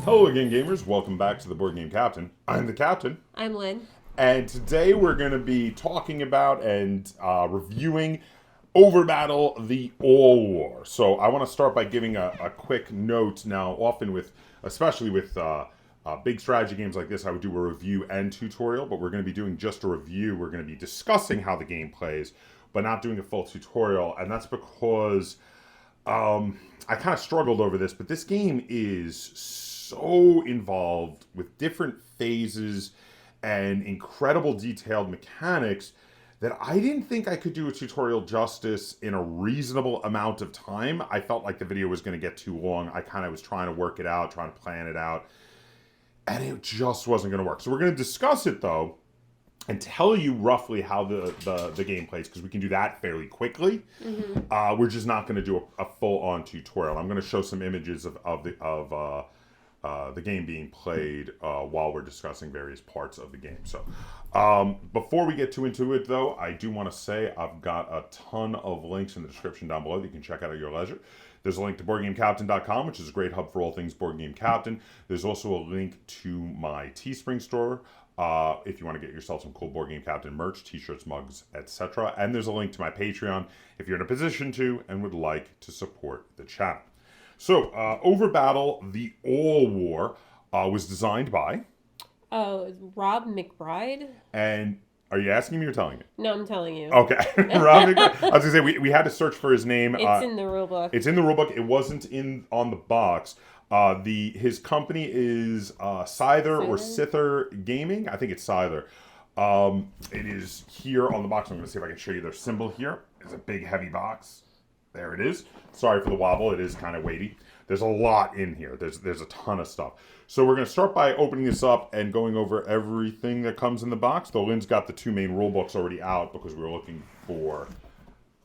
Hello again, gamers. Welcome back to the Board Game Captain. I'm the Captain. I'm Lynn. And today we're going to be talking about and reviewing OverBattle, the All War. So I want to start by giving a quick note. Now, often especially with big strategy games like this, I would do a review and tutorial, but we're going to be doing just a review. We're going to be discussing how the game plays, but not doing a full tutorial. And that's because I kind of struggled over this, but this game is so involved with different phases and incredible detailed mechanics that I didn't think I could do a tutorial justice in a reasonable amount of time. I felt like the video was going to get too long. I kind of was trying to work it out, trying to plan it out, and it just wasn't going to work. So we're going to discuss it, though, and tell you roughly how the game plays, because we can do that fairly quickly. Mm-hmm. We're just not going to do a full-on tutorial. I'm going to show some images of the game being played while we're discussing various parts of the game. So before we get too into it, though, I do want to say I've got a ton of links in the description down below that you can check out at your leisure. There's a link to BoardGameCaptain.com, which is a great hub for all things Board Game Captain. There's also a link to my Teespring store if you want to get yourself some cool Board Game Captain merch, t-shirts, mugs, etc. And there's a link to my Patreon if you're in a position to and would like to support the channel. So, OverBattle, the All War, was designed by... Oh, Rob McBride? And are you asking me or telling me? No, I'm telling you. Okay. Rob McBride. I was going to say, we had to search for his name. It's in the rulebook. It's in the rulebook. It wasn't on the box. His company is Scyther or Scyther Gaming. I think it's Scyther. It is here on the box. I'm going to see if I can show you their symbol here. It's a big, heavy box. There it is. Sorry for the wobble. It is kind of weighty. There's a lot in here. There's a ton of stuff. So we're going to start by opening this up and going over everything that comes in the box. Though Lynn's got the two main rule books already out because we were looking for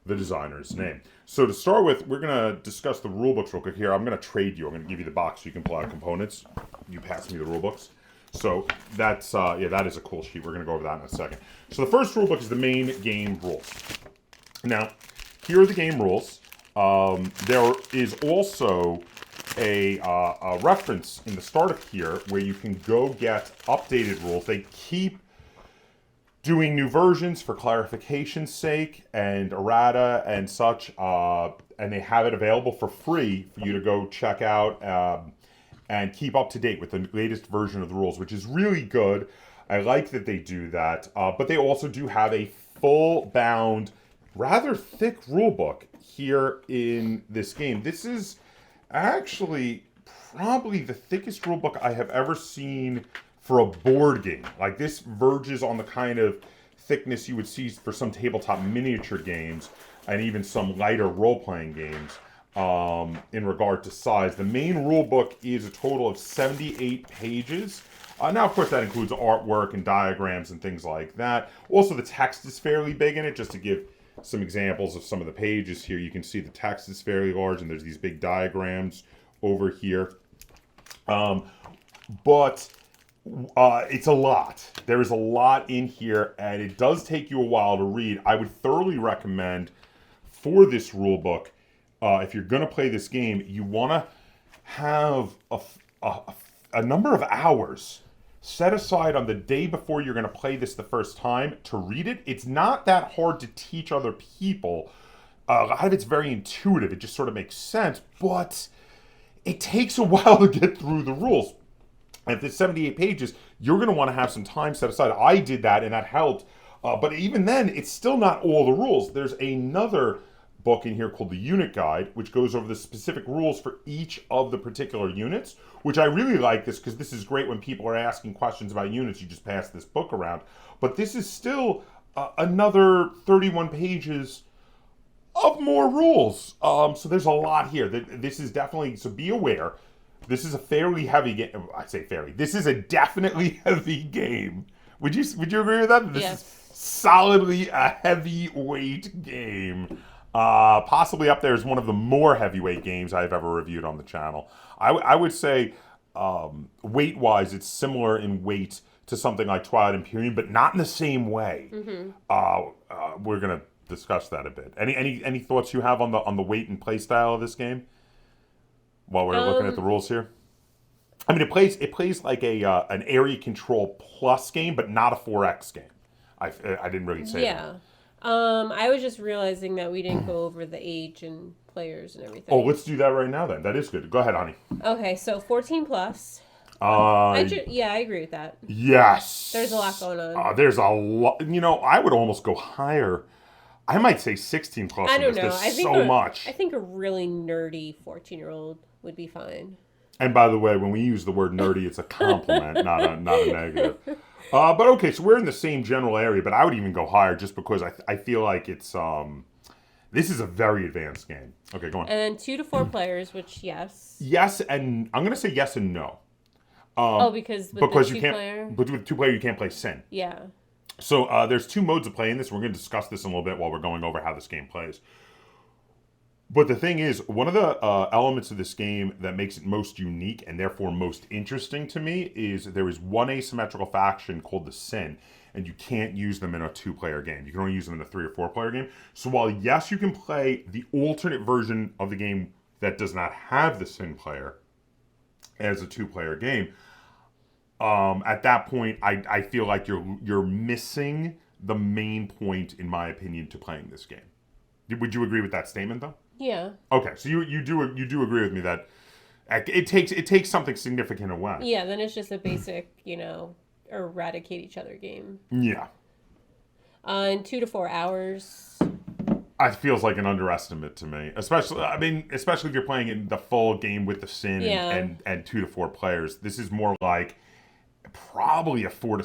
the designer's name. So to start with, we're going to discuss the rule books real quick here. I'm going to trade you. I'm going to give you the box so you can pull out components. You pass me the rule books. So that's, that is a cool sheet. We're going to go over that in a second. So the first rule book is the main game rules. Now, here are the game rules. There is also a reference in the start of here where you can go get updated rules. They keep doing new versions for clarification's sake and errata and such, and they have it available for free for you to go check out and keep up to date with the latest version of the rules, which is really good. I like that they do that, but they also do have a full-bound, rather thick rule book here in this game. This is actually probably the thickest rule book I have ever seen for a board game. Like, this verges on the kind of thickness you would see for some tabletop miniature games and even some lighter role-playing games in regard to size. The main rule book is a total of 78 pages. Now, of course, that includes artwork and diagrams and things like that. Also, the text is fairly big in it. Just to give some examples of some of the pages here, you can see the text is fairly large, and there's these big diagrams over here. But it's a lot. There is a lot in here, and it does take you a while to read. I would thoroughly recommend for this rule book, if you're going to play this game, you want to have a number of hours set aside on the day before you're going to play this the first time to read it. It's not that hard to teach other people. A lot of it's very intuitive. It just sort of makes sense, but it takes a while to get through the rules. And if it's 78 pages, you're going to want to have some time set aside. I did that, and that helped. But even then, it's still not all the rules. There's another book in here called the Unit Guide, which goes over the specific rules for each of the particular units, which I really like this because this is great when people are asking questions about units. You just pass this book around. But this is still another 31 pages of more rules. So there's a lot here. This is definitely, so be aware, this is a fairly heavy game. I say fairly. This is a definitely heavy game. Would you agree with that? This Yes. is solidly a heavyweight game. Possibly up there as one of the more heavyweight games I've ever reviewed on the channel. I would say, weight-wise, it's similar in weight to something like Twilight Imperium, but not in the same way. Mm-hmm. We're gonna discuss that a bit. Any thoughts you have on the weight and play style of this game while we're looking at the rules here? I mean, it plays like an area control plus game, but not a 4X game. I didn't really say that. Yeah. I was just realizing that we didn't go over the age and players and everything. Oh, let's do that right now then. That is good. Go ahead, honey. Okay, so 14 plus. Yeah, I agree with that. Yes. There's a lot going on. There's a lot. You know, I would almost go higher. I might say 16 plus. I don't know. There's so much. I think a really nerdy 14-year-old would be fine. And by the way, when we use the word nerdy, it's a compliment, not a negative. But okay, so we're in the same general area, but I would even go higher just because I feel like it's this is a very advanced game. Okay, go on. And then 2 to 4 players, which yes. Yes, and I'm gonna say yes and no. Because you can't. But with 2-player, you can't play Sin. Yeah. So there's 2 modes of playing this. We're going to discuss this in a little bit while we're going over how this game plays. But the thing is, one of the elements of this game that makes it most unique and therefore most interesting to me is there is one asymmetrical faction called the Sin, and you can't use them in a 2-player game. You can only use them in a 3 or 4-player game. So while yes, you can play the alternate version of the game that does not have the Sin player as a 2-player game, at that point, I feel like you're missing the main point, in my opinion, to playing this game. Would you agree with that statement, though? Yeah. Okay, so you do agree with me that it takes something significant away. Yeah, then it's just a basic, eradicate each other game. Yeah. In 2 to 4 hours. It feels like an underestimate to me, especially if you're playing in the full game with the Sin and 2 to 4 players. This is more like probably a 4 to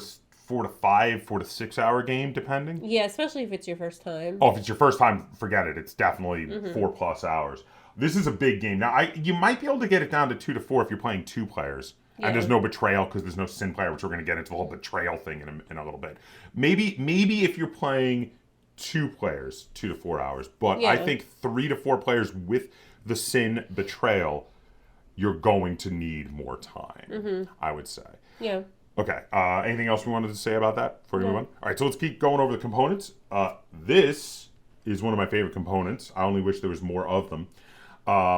6 hour game, depending. Yeah, especially if it's your first time. Oh, if it's your first time, forget it. It's definitely 4+ hours. This is a big game. Now, you might be able to get it down to 2 to 4 if you're playing 2 players. Yeah. And there's no betrayal because there's no Sin player, which we're going to get into the whole betrayal thing in a little bit. Maybe if you're playing 2 players, 2 to 4 hours. But I think 3 to 4 players with the Sin betrayal, you're going to need more time, I would say. Yeah. Okay. Anything else we wanted to say about that before we move on? All right, so let's keep going over the components. This is one of my favorite components. I only wish there was more of them.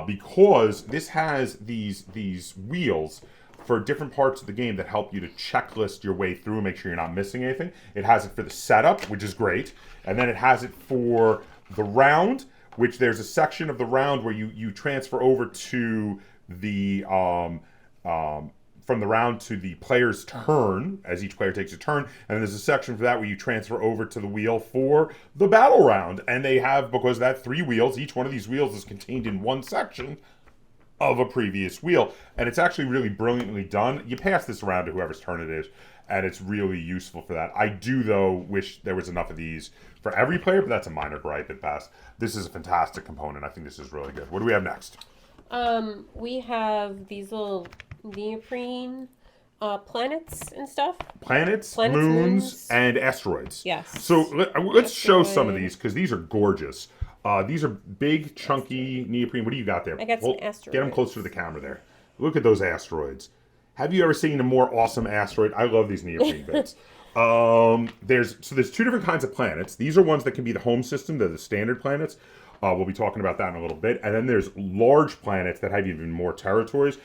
Because this has these wheels for different parts of the game that help you to checklist your way through and make sure you're not missing anything. It has it for the setup, which is great. And then it has it for the round, which there's a section of the round where you transfer over to the from the round to the player's turn, as each player takes a turn. And then there's a section for that where you transfer over to the wheel for the battle round. And they have, because that 3 wheels, each one of these wheels is contained in one section of a previous wheel. And it's actually really brilliantly done. You pass this around to whoever's turn it is, and it's really useful for that. I do, though, wish there was enough of these for every player, but that's a minor gripe at best. This is a fantastic component. I think this is really good. What do we have next? We have these little neoprene planets and stuff. Planets, moons, and asteroids. Yes. So let's show some of these because these are gorgeous. These are big, chunky neoprene. What do you got there? I got some asteroids. Get them closer to the camera there. Look at those asteroids. Have you ever seen a more awesome asteroid? I love these neoprene bits. There's 2 different kinds of planets. These are ones that can be the home system. They're the standard planets. We'll be talking about that in a little bit. And then there's large planets that have even more territories.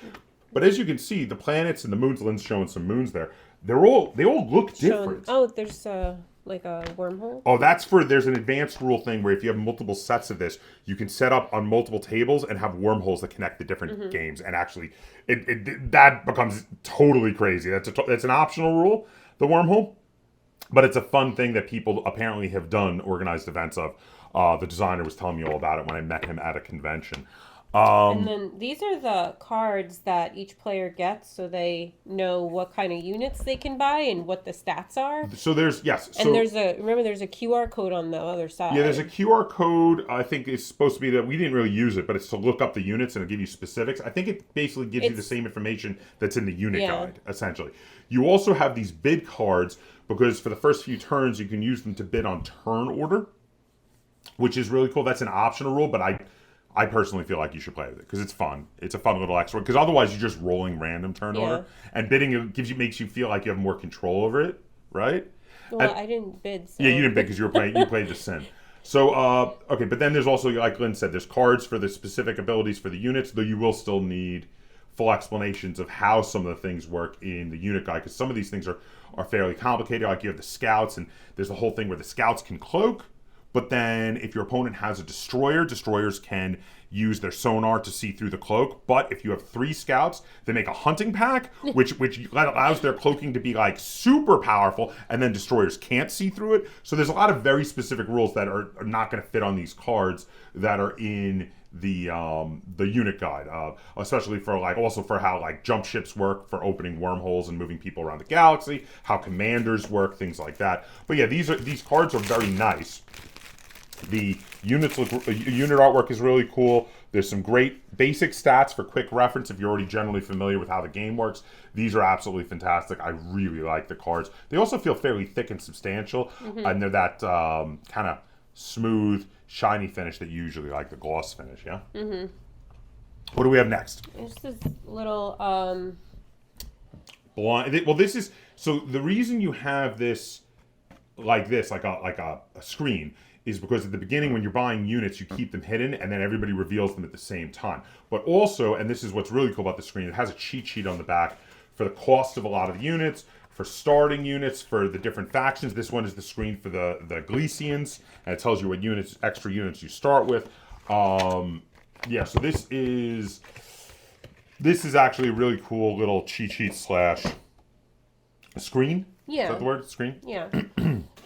But as you can see, the planets and the moons, Lynn's showing some moons there. They all look different. There's like a wormhole. Oh, there's an advanced rule thing where if you have multiple sets of this, you can set up on multiple tables and have wormholes that connect the different games. And actually, that becomes totally crazy. That's an optional rule, the wormhole. But it's a fun thing that people apparently have done organized events of. The designer was telling me all about it when I met him at a convention. And then these are the cards that each player gets, so they know what kind of units they can buy and what the stats are. So there's and there's a QR code on the other side. Yeah, there's a QR code. I think it's supposed to be that we didn't really use it, but it's to look up the units and it'll give you specifics. I think it basically gives you the same information that's in the unit guide, essentially. You also have these bid cards because for the first few turns you can use them to bid on turn order, which is really cool. That's an optional rule, but I personally feel like you should play with it because it's fun. It's a fun little extra because otherwise you're just rolling random turn order, and bidding makes you feel like you have more control over it, right? Well, I didn't bid. So. Yeah, you didn't bid because you played the Sin. So okay, but then there's also, like Lynn said, there's cards for the specific abilities for the units, though you will still need full explanations of how some of the things work in the unit guide, because some of these things are fairly complicated. Like you have the scouts, and there's the whole thing where the scouts can cloak, but then if your opponent has a destroyer, destroyers can use their sonar to see through the cloak. But if you have 3 scouts, they make a hunting pack, which allows their cloaking to be like super powerful, and then destroyers can't see through it. So there's a lot of very specific rules that are not going to fit on these cards that are in the unit guide, especially for also for how like jump ships work for opening wormholes and moving people around the galaxy, how commanders work, things like that. But yeah, these cards are very nice. The unit artwork is really cool. There's some great basic stats for quick reference if you're already generally familiar with how the game works. These are absolutely fantastic. I really like the cards. They also feel fairly thick and substantial, and they're that kind of smooth, shiny finish that you usually like, the gloss finish, yeah? What do we have next? There's this little... Well, this is... So the reason you have this like a screen is because at the beginning when you're buying units, you keep them hidden and then everybody reveals them at the same time. But also, and this is what's really cool about the screen, it has a cheat sheet on the back for the cost of a lot of the units, for starting units, for the different factions. This one is the screen for the Gleesians, and it tells you what extra units you start with. Yeah, so this is actually a really cool little cheat sheet slash screen. Yeah. Is that the word? Screen? Yeah.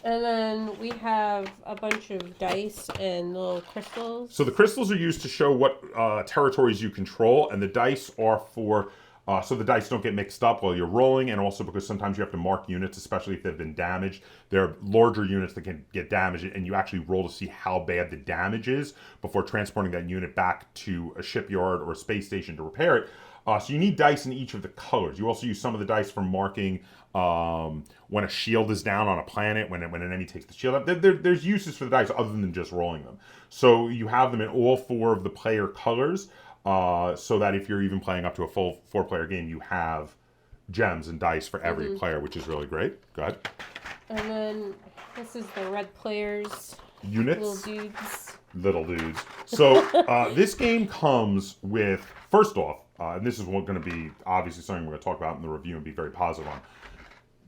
And then we have a bunch of dice and little crystals. So the crystals are used to show what territories you control, and the dice are for so the dice don't get mixed up while you're rolling, and also because sometimes you have to mark units, especially if they've been damaged. There are larger units that can get damaged, and you actually roll to see how bad the damage is before transporting that unit back to a shipyard or a space station to repair it. So you need dice in each of the colors. You also use some of the dice for marking when a shield is down on a planet, when an enemy takes the shield up. There's uses for the dice other than just rolling them. So you have them in all 4 of the player colors, so that if you're even playing up to a full 4-player game, you have gems and dice for every player, which is really great. Go ahead. And then this is the red players. Units. Little dudes. Little dudes. So this game comes with, first off, and this is going to be obviously something we're going to talk about in the review and be very positive on,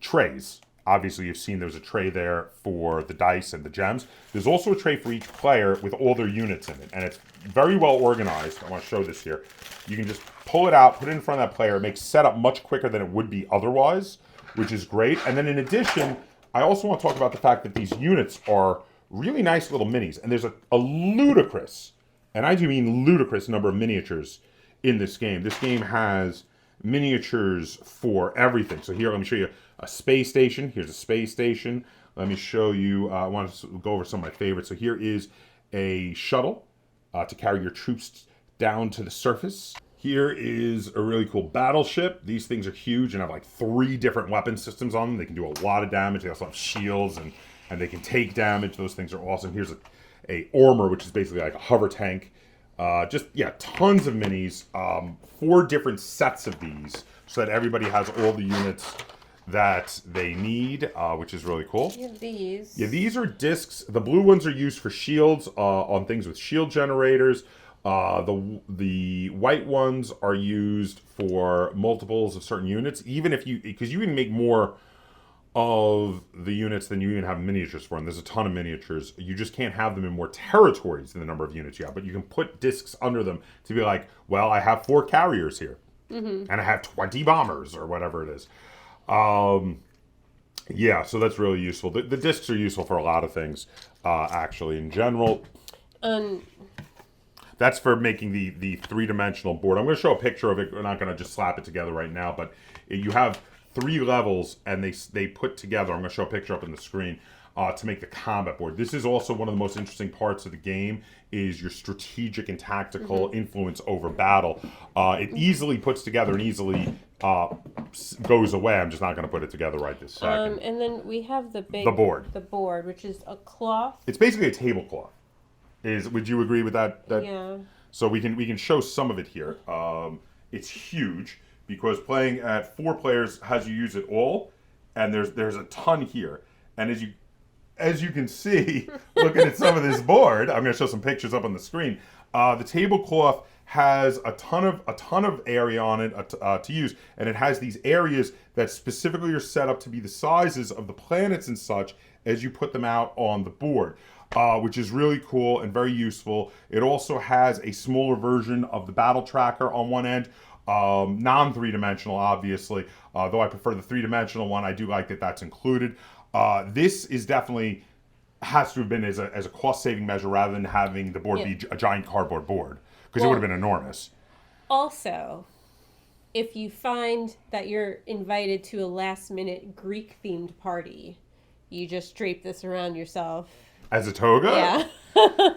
trays. Obviously, you've seen there's a tray there for the dice and the gems. There's also a tray for each player with all their units in it, and it's very well organized. I want to show this here. You can just pull it out, put it in front of that player. It makes setup much quicker than it would be otherwise, which is great. And then in addition, I also want to talk about the fact that these units are really nice little minis, and there's a ludicrous, and I do mean ludicrous, number of miniatures in this game. This game has miniatures for everything. So here, let me show you a space station. Here's a space station. Let me show you, I want to go over some of my favorites. So here is a shuttle to carry your troops down to the surface. Here is a really cool battleship. These things are huge and have like 3 different weapon systems on them. They can do a lot of damage. They also have shields and they can take damage. Those things are awesome. Here's a armor, which is basically like a hover tank. Tons of minis, 4 different sets of these, so that everybody has all the units that they need, which is really cool. You have these. Yeah, these are discs. The blue ones are used for shields on things with shield generators. The white ones are used for multiples of certain units, because you can make more of the units than you even have miniatures for, and there's a ton of miniatures. You just can't have them in more territories than the number of units you have, but you can put discs under them to be like, well, I have 4 carriers here, and I have 20 bombers, or whatever it is. Yeah, so that's really useful. The discs are useful for a lot of things, actually, in general. That's for making the 3-dimensional board. I'm going to show a picture of it. We're not going to just slap it together right now, but you have 3 levels, and they put together, I'm going to show a picture up on the screen, to make the combat board. This is also one of the most interesting parts of the game, is your strategic and tactical influence over battle. It easily puts together and easily goes away. I'm just not going to put it together right this second. And then we have the board, which is a cloth. It's basically a tablecloth. Would you agree with that? Yeah. So we can show some of it here. It's huge, because playing at 4 players has you use it all, and there's a ton here. And as you as you can see, looking at some of this board, I'm going to show some pictures up on the screen. The tablecloth has a ton of area on it to use, and it has these areas that specifically are set up to be the sizes of the planets and such as you put them out on the board, which is really cool and very useful. It also has a smaller version of the battle tracker on one end, non-three-dimensional, obviously. Though I prefer the three-dimensional one, I do like that that's included. This is definitely has to have been as a cost-saving measure rather than having the board be a giant cardboard board, because it would have been enormous. Also, if you find that you're invited to a last-minute Greek-themed party, you just drape this around yourself. As a toga? Yeah.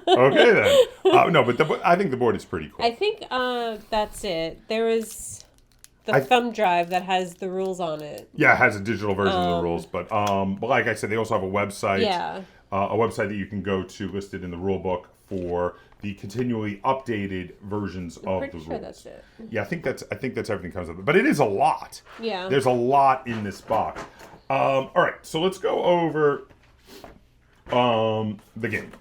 Okay, then. No, but I think the board is pretty cool. I think that's it. There is the thumb drive that has the rules on it. Yeah, it has a digital version of the rules. But like I said, they also have a website. Yeah. A website that you can go to listed in the rule book for the continually updated versions of the rules. Pretty sure that's it. Yeah, I think that's everything comes up. But it is a lot. Yeah. There's a lot in this box. All right, so let's go over the game.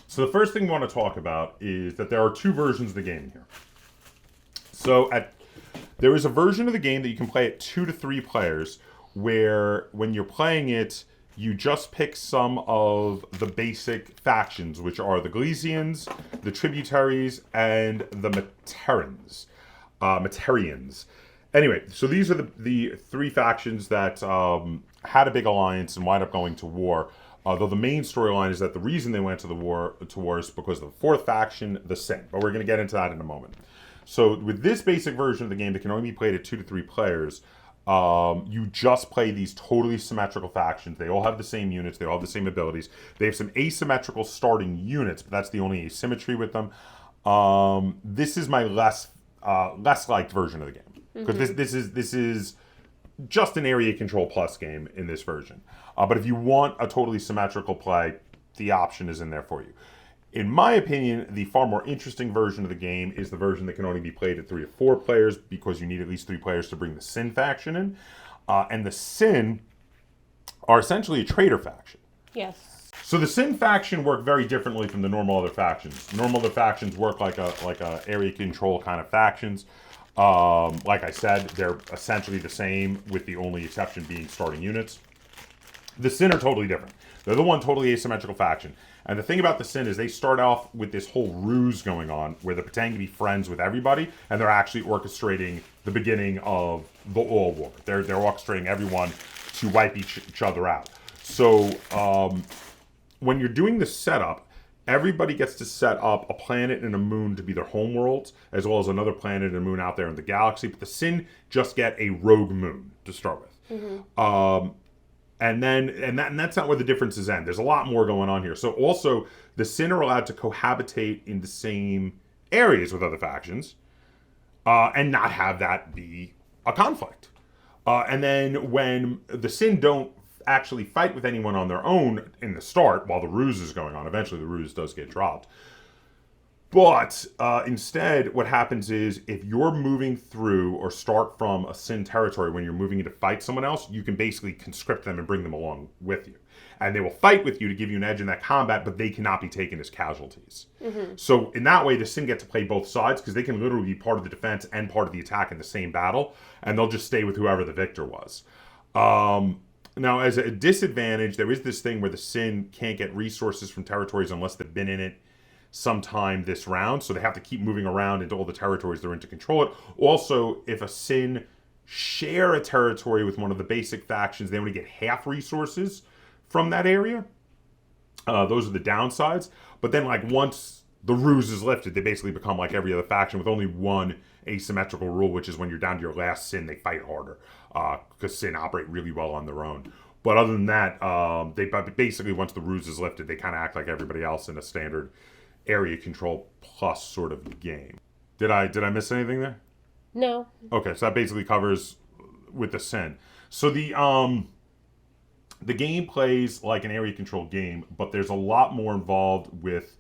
So the first thing we want to talk about is that there are two versions of the game here. So there is a version of the game that you can play at 2 to 3 players, where when you're playing it, you just pick some of the basic factions, which are the Galicians, the Tributaries, and the Materians. Anyway, so these are the 3 factions that had a big alliance and wind up going to war. Though the main storyline is that the reason they went to war is because of the 4th faction, the Sin. But we're going to get into that in a moment. So with this basic version of the game that can only be played at 2 to 3 players, you just play these totally symmetrical factions. They all have the same units. They all have the same abilities. They have some asymmetrical starting units, but that's the only asymmetry with them. This is my less liked version of the game, because this is just an area control plus game in this version. But if you want a totally symmetrical play, the option is in there for you. In my opinion, the far more interesting version of the game is the version that can only be played at 3 to 4 players, because you need at least 3 players to bring the Sin faction in. And the Sin are essentially a traitor faction. Yes. So the Sin faction work very differently from the normal other factions. Normal other factions work like a area control kind of factions. Like I said, they're essentially the same, with the only exception being starting units. The Sin are totally different. They're the one totally asymmetrical faction. And the thing about the Sin is they start off with this whole ruse going on where they're pretending to be friends with everybody, and they're actually orchestrating the beginning of the All War. They're orchestrating everyone to wipe each other out. So when you're doing the setup, everybody gets to set up a planet and a moon to be their home worlds, as well as another planet and a moon out there in the galaxy. But the Sin just get a rogue moon to start with. And that's not where the differences end. There's a lot more going on here. So also, the Sin are allowed to cohabitate in the same areas with other factions, and not have that be a conflict. And then when the Sin don't actually fight with anyone on their own in the start, while the ruse is going on, eventually the ruse does get dropped. But instead, what happens is, if you're moving through or start from a Sin territory when you're moving in to fight someone else, you can basically conscript them and bring them along with you. And they will fight with you to give you an edge in that combat, but they cannot be taken as casualties. So in that way, the Sin get to play both sides, because they can literally be part of the defense and part of the attack in the same battle, and they'll just stay with whoever the victor was. Now, as a disadvantage, there is this thing where the Sin can't get resources from territories unless they've been in it sometime this round, so they have to keep moving around into all the territories they're in to control it. Also, if a Sin share a territory with one of the basic factions, they only get half resources from that area. Those are the downsides. But then, like, once the ruse is lifted, they basically become like every other faction with only one asymmetrical rule, which is when you're down to your last Sin, they fight harder, because Sin operate really well on their own. But other than that, they basically, once the ruse is lifted, they kind of act like everybody else in a standard area control plus sort of game. Did I miss anything there? No. Okay, so that basically covers with the Sin. So the game plays like an area control game, but there's a lot more involved with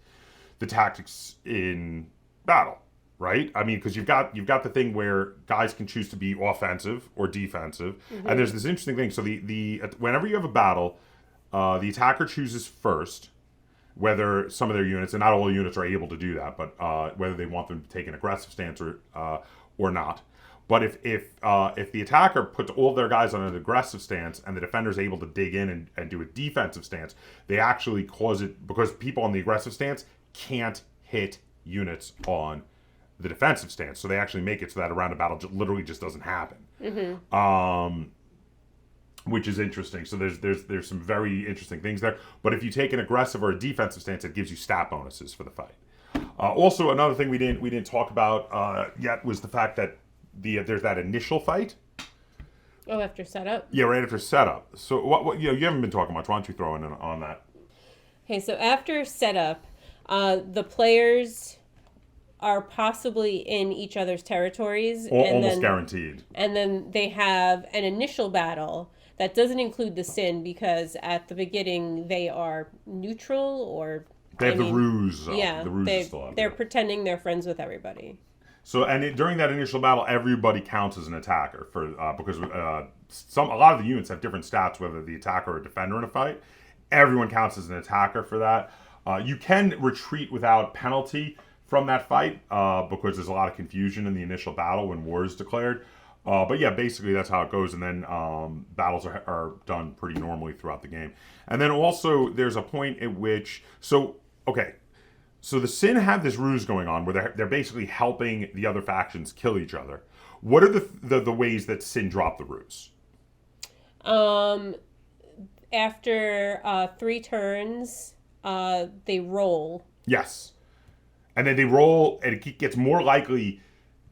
the tactics in battle, right? I mean, because you've got the thing where guys can choose to be offensive or defensive, and there's this interesting thing. So the whenever you have a battle, The attacker chooses first whether some of their units, and not all units are able to do that, but whether they want them to take an aggressive stance or not. But if the attacker puts all their guys on an aggressive stance and the defender is able to dig in and do a defensive stance, they actually cause it, because people on the aggressive stance can't hit units on the defensive stance. So they actually make it so that a round of battle literally just doesn't happen. Which is interesting. So there's some very interesting things there. But if you take an aggressive or a defensive stance, it gives you stat bonuses for the fight. Also, another thing we didn't talk about yet was the fact that there's that initial fight. Oh, after setup? Yeah, right after setup. So what you haven't been talking much. Why don't you throw in on that? Okay, so after setup, the players are possibly in each other's territories. Almost guaranteed. And then they have an initial battle that doesn't include the Sin, because at the beginning they are neutral, or they have the ruse. Yeah, the ruse is still up. They're pretending they're friends with everybody. So, during that initial battle, everybody counts as an attacker for because a lot of the units have different stats, whether the attacker or defender in a fight. Everyone counts as an attacker for that. You can retreat without penalty from that fight because there's a lot of confusion in the initial battle when war is declared. But yeah, basically that's how it goes, and then battles are done pretty normally throughout the game. And then also there's a point at which So the Sin have this ruse going on where they're basically helping the other factions kill each other. What are the ways that Sin drop the ruse? After 3 turns, they roll. Yes. And then they roll, and it gets more likely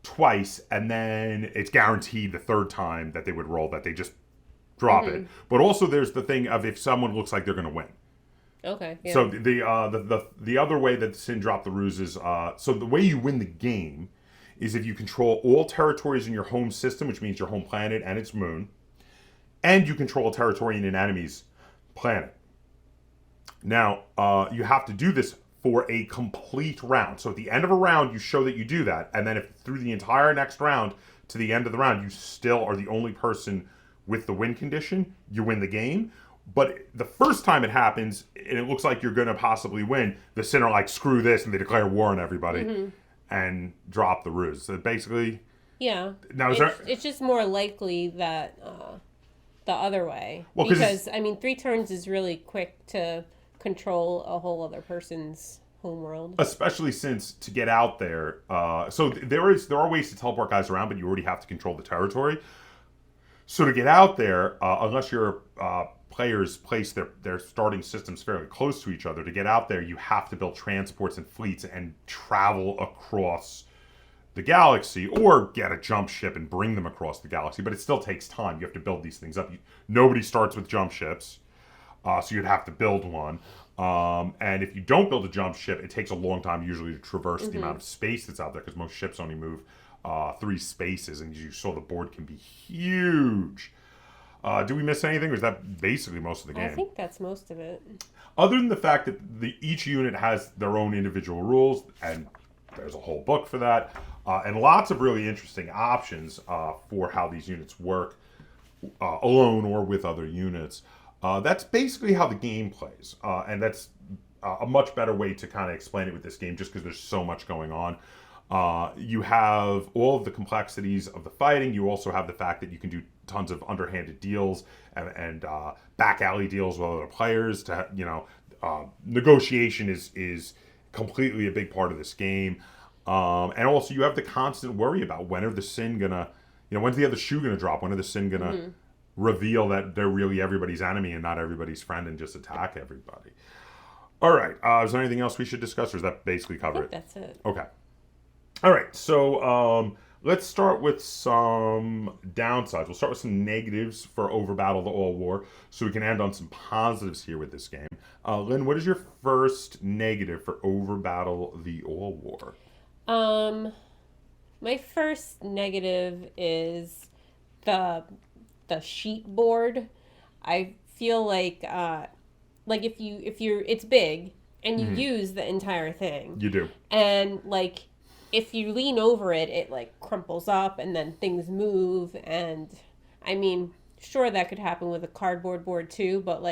twice, and then it's guaranteed the third time that they would roll that they just drop it. But also there's the thing of if someone looks like they're going to win. Okay. Yeah. So the other way that Sin drop the ruse is so the way you win the game is if you control all territories in your home system, which means your home planet and its moon, and you control a territory in an enemy's planet. Now you have to do this for a complete round. So at the end of a round, you show that you do that, and then if through the entire next round to the end of the round, you still are the only person with the win condition, you win the game. But the first time it happens, and it looks like you're going to possibly win, the Sin are like, screw this, and they declare war on everybody and drop the ruse. So basically... Yeah. Now, it's just more likely that the other way. Well, because, 3 turns is really quick to control a whole other person's homeworld. Especially since to get out there... so there are ways to teleport guys around, but you already have to control the territory. So to get out there, unless your players place their starting systems fairly close to each other, to get out there, you have to build transports and fleets and travel across the galaxy, or get a jump ship and bring them across the galaxy. But it still takes time. You have to build these things up. Nobody starts with jump ships, so you'd have to build one. And if you don't build a jump ship, it takes a long time usually to traverse the amount of space that's out there, because most ships only move 3 spaces, and as you saw, the board can be huge. Do we miss anything, or is that basically most of the game? I think that's most of it. Other than the fact that each unit has their own individual rules, and there's a whole book for that, and lots of really interesting options for how these units work alone or with other units. That's basically how the game plays, and that's a much better way to kind of explain it with this game, just because there's so much going on. You have all of the complexities of the fighting. You also have the fact that you can do tons of underhanded deals and back alley deals with other players. Negotiation is completely a big part of this game. And also you have the constant worry about when are the Sin gonna, when's the other shoe gonna drop? When are the Sin gonna reveal that they're really everybody's enemy and not everybody's friend and just attack everybody? All right. Is there anything else we should discuss, or is that basically cover it? That's it. Okay. All right, so let's start with some downsides. We'll start with some negatives for OverBattle the All War, so we can end on some positives here with this game. Lynn, what is your first negative for OverBattle the All War? My first negative is the sheet board. I feel like if you're it's big and you use the entire thing. You do. And if you lean over it, it crumples up and then things move. And sure, that could happen with a cardboard board too, but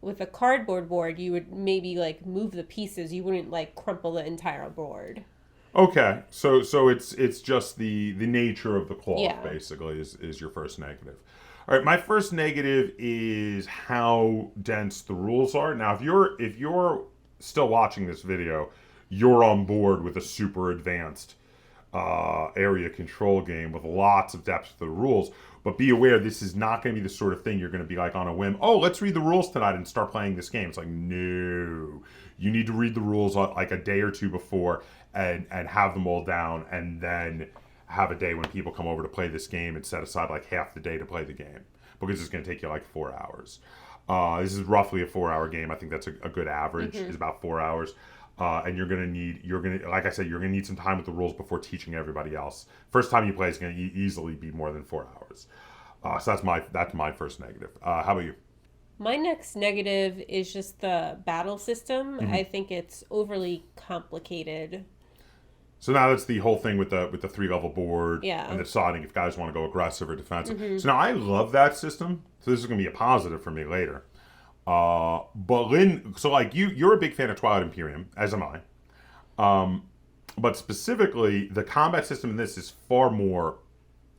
with a cardboard board, you would maybe like move the pieces. You wouldn't like crumple the entire board. Okay, so it's just the nature of the cloth Yeah. basically is your first negative. All right, my first negative is how dense the rules are. Now, if you're still watching this video, you're on board with a super advanced area control game with lots of depth to the rules. But be aware, this is not going to be the sort of thing you're going to be like on a whim. Oh, let's read the rules tonight and start playing this game. It's like, no, you need to read the rules like a day or two before and have them all down, and then have a day when people come over to play this game and set aside like half the day to play the game, because it's going to take you like 4 hours. This is roughly a 4-hour game. I think that's a good average, is about 4 hours. And you're gonna like I said, you're gonna need some time with the rules before teaching everybody else. First time you play is gonna easily be more than 4 hours. So that's my first negative. How about you? My next negative is just the battle system. I think it's overly complicated. So now that's the whole thing with the 3-level board, Yeah. and deciding if guys want to go aggressive or defensive. So now I love that system. So this is gonna be a positive for me later. But Lynn, so like you're a big fan of Twilight Imperium, as am I. But specifically, the combat system in this is far more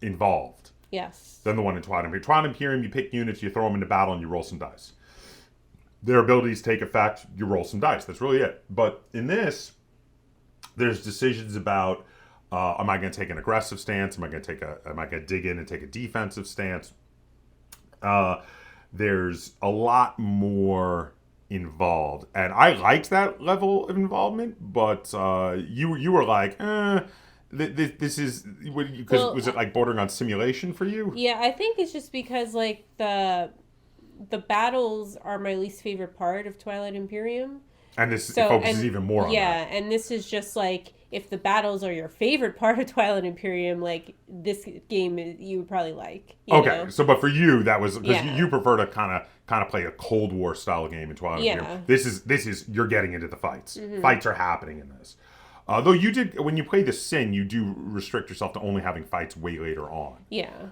involved Yes. than the one in Twilight Imperium. Twilight Imperium, you pick units, you throw them into battle, and you roll some dice. Their abilities take effect, you roll some dice. That's really it. But in this, there's decisions about, am I going to take an aggressive stance? Am I going to dig in and take a defensive stance? There's a lot more involved, and I liked that level of involvement. But you were like, this is because was it like bordering on simulation for you? Yeah, I think it's just because like the battles are my least favorite part of Twilight Imperium. And this focuses even more on that. Yeah, and this is just like, if the battles are your favorite part of Twilight Imperium, like this game you would probably like. You know? So but for you that was because you prefer to kind of play a Cold War style game in Twilight Imperium. This is you're getting into the fights. Fights are happening in this. Though you did, when you play the Sin, you do restrict yourself to only having fights way later on. Yeah.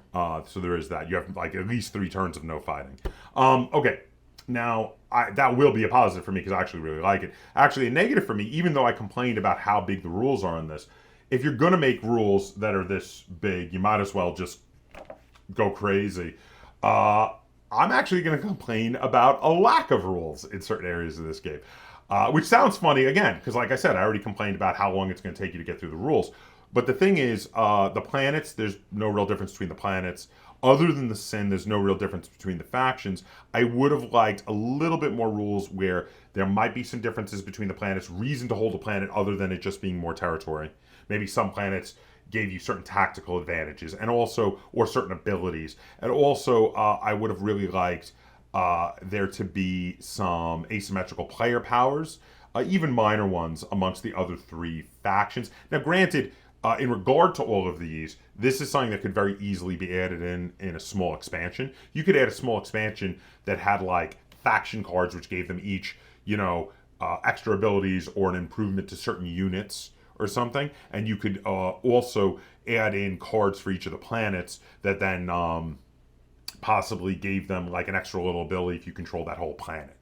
So there is that. You have like at least 3 turns of no fighting. Okay. Now, that will be a positive for me because I actually really like it. Actually, a negative for me, even though I complained about how big the rules are in this, if you're going to make rules that are this big, you might as well just go crazy. I'm actually going to complain about a lack of rules in certain areas of this game. Which sounds funny, again, because like I said, I already complained about how long it's going to take you to get through the rules. But the thing is, the planets, there's no real difference between the planets. Other than the Sin, there's no real difference between the factions. I would have liked a little bit more rules where there might be some differences between the planets, reason to hold a planet other than it just being more territory. Maybe some planets gave you certain tactical advantages, and also, or certain abilities. And also, I would have really liked there to be some asymmetrical player powers, even minor ones amongst the other 3 factions. Now, granted, in regard to all of these, this is something that could very easily be added in a small expansion. You could add a small expansion that had like faction cards, which gave them each, extra abilities or an improvement to certain units or something. And you could also add in cards for each of the planets that then possibly gave them like an extra little ability if you control that whole planet.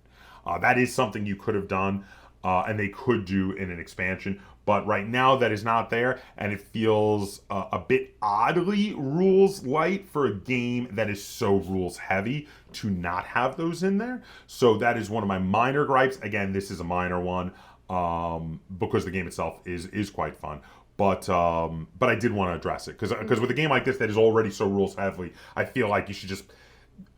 That is something you could have done, and they could do in an expansion. But right now that is not there, and it feels a bit oddly rules light for a game that is so rules heavy to not have those in there. So that is one of my minor gripes. Again, this is a minor one because the game itself is quite fun. But I did want to address it because with a game like this that is already so rules heavy, I feel like you should just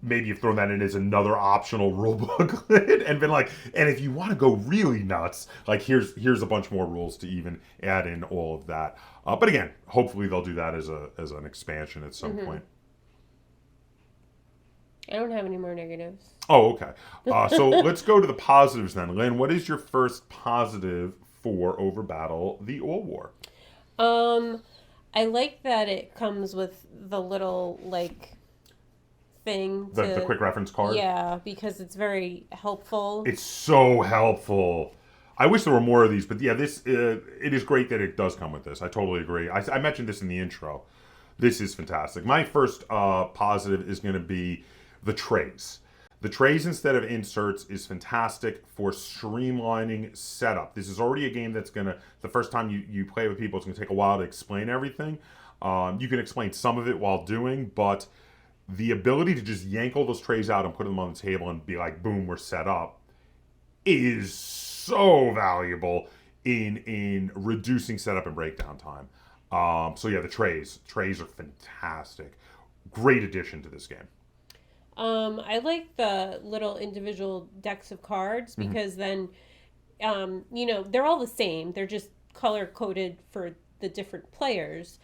maybe have thrown that in as another optional rule booklet and been like, and if you want to go really nuts, like here's a bunch more rules to even add in all of that. But again, hopefully they'll do that as an expansion at some point. I don't have any more negatives. Oh, okay. So let's go to the positives then. Lynn, what is your first positive for OverBattle: The All War? I like that it comes with the little like thing The quick reference card? Yeah, because it's very helpful. It's so helpful. I wish there were more of these, but yeah, this it is great that it does come with this. I totally agree. I mentioned this in the intro. This is fantastic. My first positive is going to be the trays. The trays instead of inserts is fantastic for streamlining setup. This is already a game that's the first time you play with people, it's gonna take a while to explain everything. You can explain some of it while doing, but the ability to just yank all those trays out and put them on the table and be like, boom, we're set up, is so valuable in reducing setup and breakdown time. So yeah, the trays are fantastic. Great addition to this game. I like the little individual decks of cards because then, they're all the same. They're just color coded for the different players.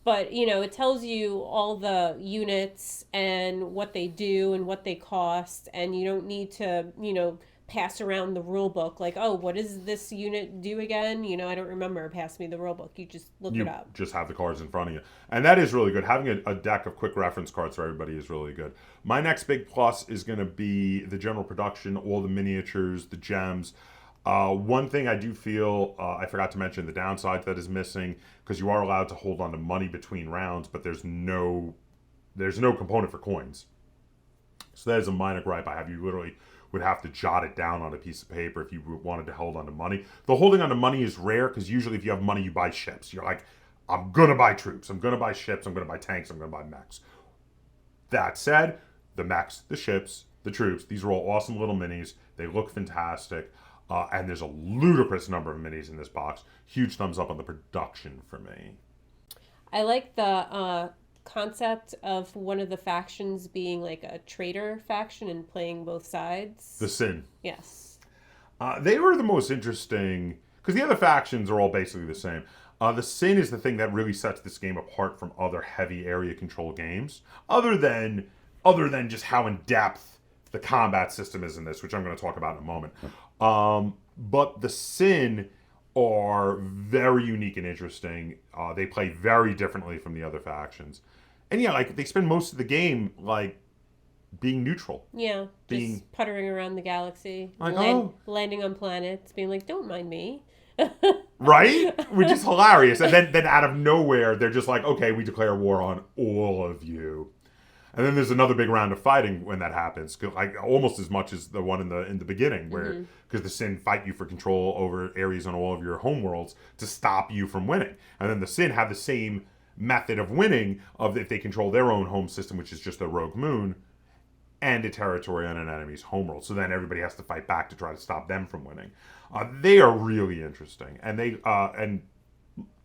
But, it tells you all the units and what they do and what they cost. And you don't need to, pass around the rule book like, oh, what does this unit do again? I don't remember. Pass me the rule book. You just look it up. Just have the cards in front of you. And that is really good. Having a deck of quick reference cards for everybody is really good. My next big plus is going to be the general production, all the miniatures, the gems. One thing I do feel, I forgot to mention, the downside that is missing, because you are allowed to hold on to money between rounds, but there's no component for coins. So that is a minor gripe I have. You literally would have to jot it down on a piece of paper if you wanted to hold on to money. The holding on to money is rare, because usually if you have money, you buy ships. You're like, I'm going to buy troops. I'm going to buy ships. I'm going to buy tanks. I'm going to buy mechs. That said, the mechs, the ships, the troops, these are all awesome little minis. They look fantastic. And there's a ludicrous number of minis in this box. Huge thumbs up on the production for me. I like the concept of one of the factions being like a traitor faction and playing both sides. The Sin. Yes. They were the most interesting, because the other factions are all basically the same. The Sin is the thing that really sets this game apart from other heavy area control games, other than just how in depth the combat system is in this, which I'm going to talk about in a moment. But the Sin are very unique and interesting. They play very differently from the other factions. And yeah, like, they spend most of the game, like, being neutral. Yeah, just puttering around the galaxy, like, landing on planets, being like, don't mind me. Right? Which is hilarious. And then out of nowhere, they're just like, okay, we declare war on all of you. And then there's another big round of fighting when that happens, like almost as much as the one in the beginning, where because the Sin fight you for control over areas on all of your homeworlds to stop you from winning, and then the Sin have the same method of winning of if they control their own home system, which is just a rogue moon, and a territory on an enemy's homeworld. So then everybody has to fight back to try to stop them from winning. They are really interesting, and and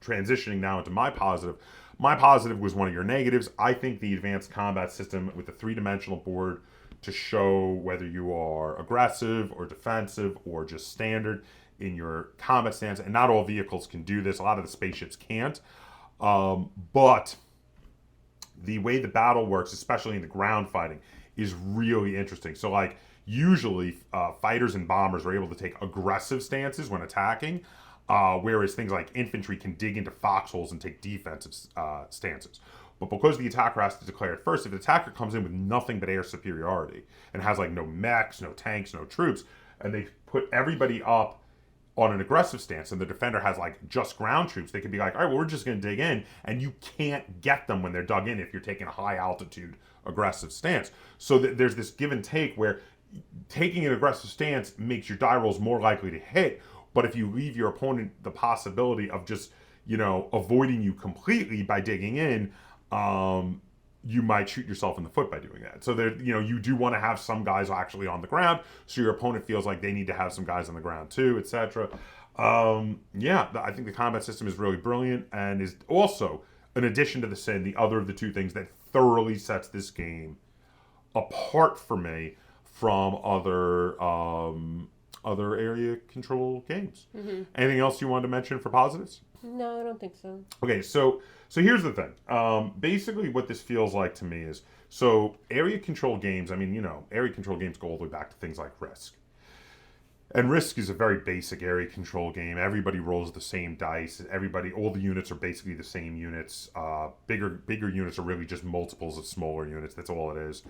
transitioning now into my positive. My positive was one of your negatives. I think the advanced combat system with the three-dimensional board to show whether you are aggressive or defensive or just standard in your combat stance, and not all vehicles can do this. A lot of the spaceships can't. But the way the battle works, especially in the ground fighting, is really interesting. So, like, usually fighters and bombers are able to take aggressive stances when attacking, whereas things like infantry can dig into foxholes and take defensive stances. But because the attacker has to declare it first, if the attacker comes in with nothing but air superiority and has like no mechs, no tanks, no troops, and they put everybody up on an aggressive stance and the defender has like just ground troops, they could be like, all right, well, we're just going to dig in, and you can't get them when they're dug in if you're taking a high altitude aggressive stance. So there's this give and take where taking an aggressive stance makes your die rolls more likely to hit. But if you leave your opponent the possibility of just, avoiding you completely by digging in, you might shoot yourself in the foot by doing that. So there, you do want to have some guys actually on the ground, so your opponent feels like they need to have some guys on the ground too, etc. I think the combat system is really brilliant and is also, in addition to the Sin, the other of the two things that thoroughly sets this game apart for me from other area control games. Mm-hmm. Anything else you wanted to mention for positives? No, I don't think so. Okay, so here's the thing. Basically, what this feels like to me is, so area control games, area control games go all the way back to things like Risk. And Risk is a very basic area control game. Everybody rolls the same dice. All the units are basically the same units. Bigger units are really just multiples of smaller units. That's all it is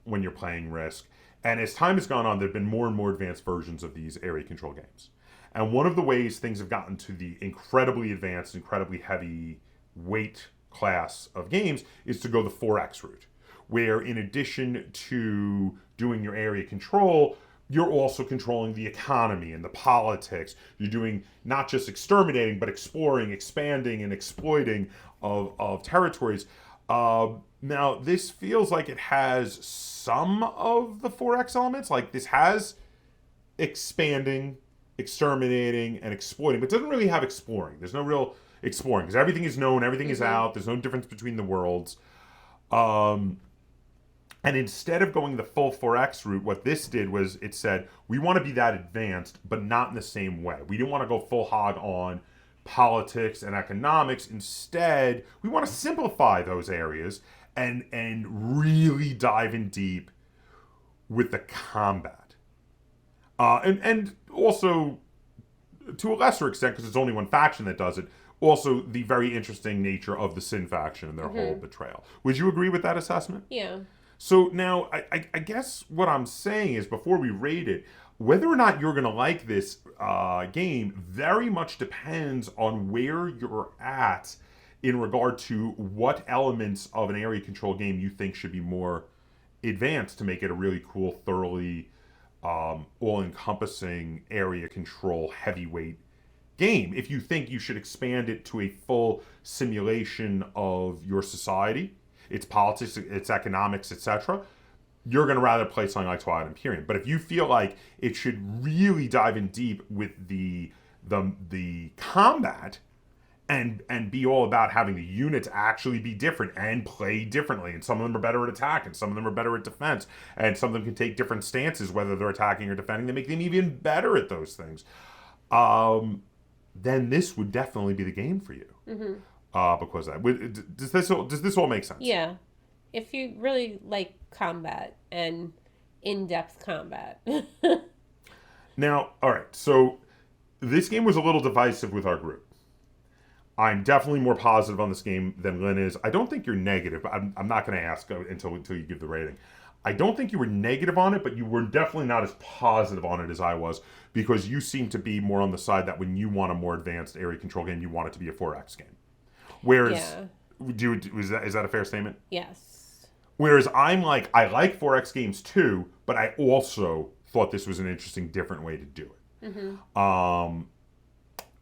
when you're playing Risk. And as time has gone on, there have been more and more advanced versions of these area control games. And one of the ways things have gotten to the incredibly advanced, incredibly heavy weight class of games is to go the 4X route, where in addition to doing your area control, you're also controlling the economy and the politics. You're doing not just exterminating, but exploring, expanding, and exploiting of territories. Now, this feels like it has some of the 4X elements. Like, this has expanding, exterminating, and exploiting, but it doesn't really have exploring. There's no real exploring, because everything is known, everything is out, there's no difference between the worlds. And instead of going the full 4X route, what this did was it said, we want to be that advanced, but not in the same way. We didn't want to go full hog on politics and economics. Instead, we want to simplify those areas and really dive in deep with the combat. And also, to a lesser extent, because it's only one faction that does it, also the very interesting nature of the Sin faction and their whole betrayal. Would you agree with that assessment? Yeah. So now, I guess what I'm saying is, before we rate it, whether or not you're going to like this game very much depends on where you're at in regard to what elements of an area control game you think should be more advanced to make it a really cool, thoroughly all-encompassing area control heavyweight game. If you think you should expand it to a full simulation of your society, its politics, its economics, etc., you're going to rather play something like Twilight Imperium. But if you feel like it should really dive in deep with the combat and be all about having the units actually be different and play differently, and some of them are better at attack and some of them are better at defense, and some of them can take different stances whether they're attacking or defending, they make them even better at those things, then this would definitely be the game for you. Because of that. Does this all make sense? Yeah. If you really like combat and in-depth combat. Now, all right. So this game was a little divisive with our group. I'm definitely more positive on this game than Lynn is. I don't think you're negative, but I'm not going to ask until you give the rating. I don't think you were negative on it, but you were definitely not as positive on it as I was, because you seem to be more on the side that when you want a more advanced area control game, you want it to be a 4X game. Whereas, is that a fair statement? Yes. Whereas I'm like, I like 4X games too, but I also thought this was an interesting, different way to do it.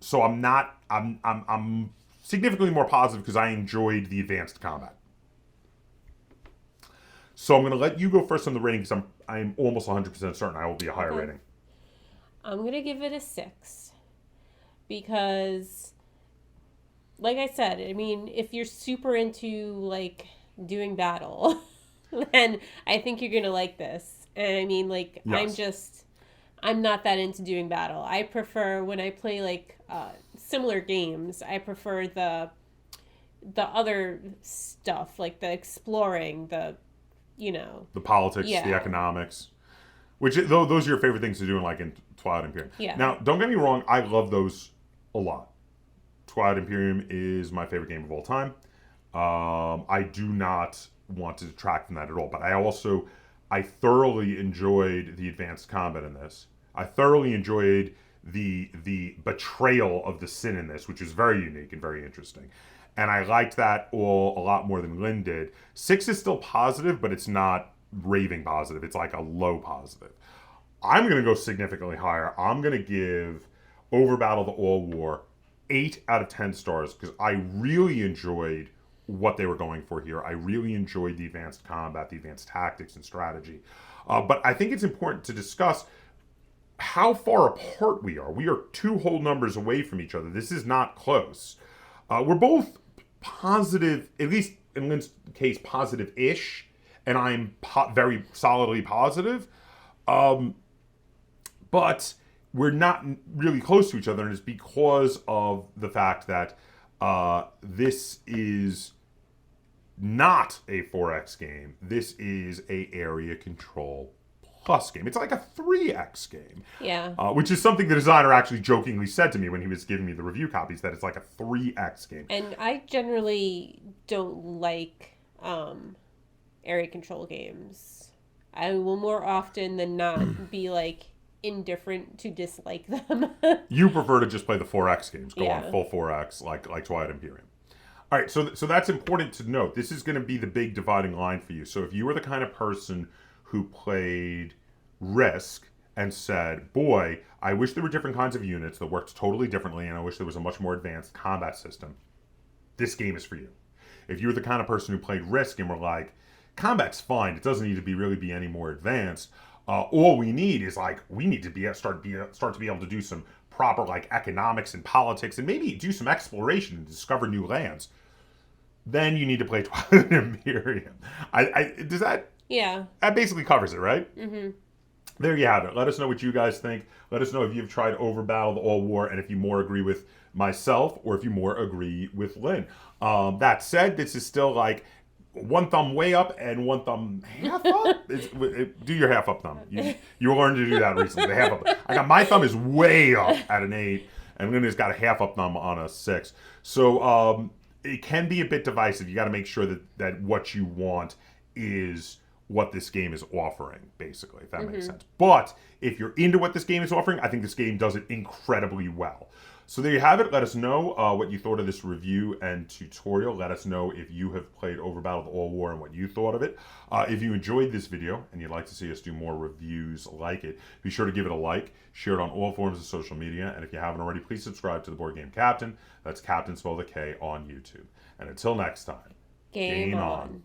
So I'm significantly more positive because I enjoyed the advanced combat. So I'm going to let you go first on the rating, because I'm almost 100% certain I will be a higher rating. I'm going to give it a 6 because, like I said, I mean, if you're super into, like, doing battle, then I think you're going to like this. And I mean, like, yes. I'm not that into doing battle. I prefer, when I play, like, similar games, I prefer the other stuff, like the exploring, the politics, the economics, which those are your favorite things to do in Twilight Imperium. Yeah. Now, don't get me wrong, I love those a lot. Twilight Imperium is my favorite game of all time. I do not want to detract from that at all, but I thoroughly enjoyed the advanced combat in this. I thoroughly enjoyed the betrayal of the Sin in this, which is very unique and very interesting. And I liked that all a lot more than Lynn did. 6 is still positive, but it's not raving positive. It's like a low positive. I'm going to go significantly higher. I'm going to give OverBattle the All War 8 out of 10 stars, because I really enjoyed what they were going for here. I really enjoyed the advanced combat, the advanced tactics and strategy. But I think it's important to discuss how far apart we are. We are 2 whole numbers away from each other. This is not close. We're both positive, at least in Lynn's case, positive-ish, and I'm very solidly positive. But we're not really close to each other, and it's because of the fact that this is not a 4X game. This is a area control plus game. It's like a 3X game. Yeah. Which is something the designer actually jokingly said to me when he was giving me the review copies, that it's like a 3X game. And I generally don't like area control games. I will more often than not be like indifferent to dislike them. You prefer to just play the 4X games, go on full 4X like Twilight Imperium. All right, so that's important to note. This is going to be the big dividing line for you. So if you were the kind of person who played Risk and said, "Boy, I wish there were different kinds of units that worked totally differently, and I wish there was a much more advanced combat system," this game is for you. If you're the kind of person who played Risk and were like, "Combat's fine. It doesn't need to be really be any more advanced. All we need is like we need to start to be able to do some proper like economics and politics and maybe do some exploration and discover new lands," then you need to play Twilight Imperium. Does that? Yeah. That basically covers it, right? Mm-hmm. There you have it. Let us know what you guys think. Let us know if you've tried OverBattle, the All War, and if you more agree with myself or if you more agree with Lynn. That said, this is still like one thumb way up and one thumb half up. Do your half up thumb. You learned to do that recently. The half up. I got my thumb is way up at an 8, and Lynn has got a half up thumb on a 6. So it can be a bit divisive. You got to make sure that what you want is what this game is offering, basically, if that makes sense. But if you're into what this game is offering, I think this game does it incredibly well. So there you have it. Let us know what you thought of this review and tutorial. Let us know if you have played OverBattle the All War and what you thought of it. If you enjoyed this video and you'd like to see us do more reviews like it, be sure to give it a like, share it on all forms of social media, and if you haven't already, please subscribe to the Board Game Captain. That's Captain spelled with a K on YouTube. And until next time, Game on.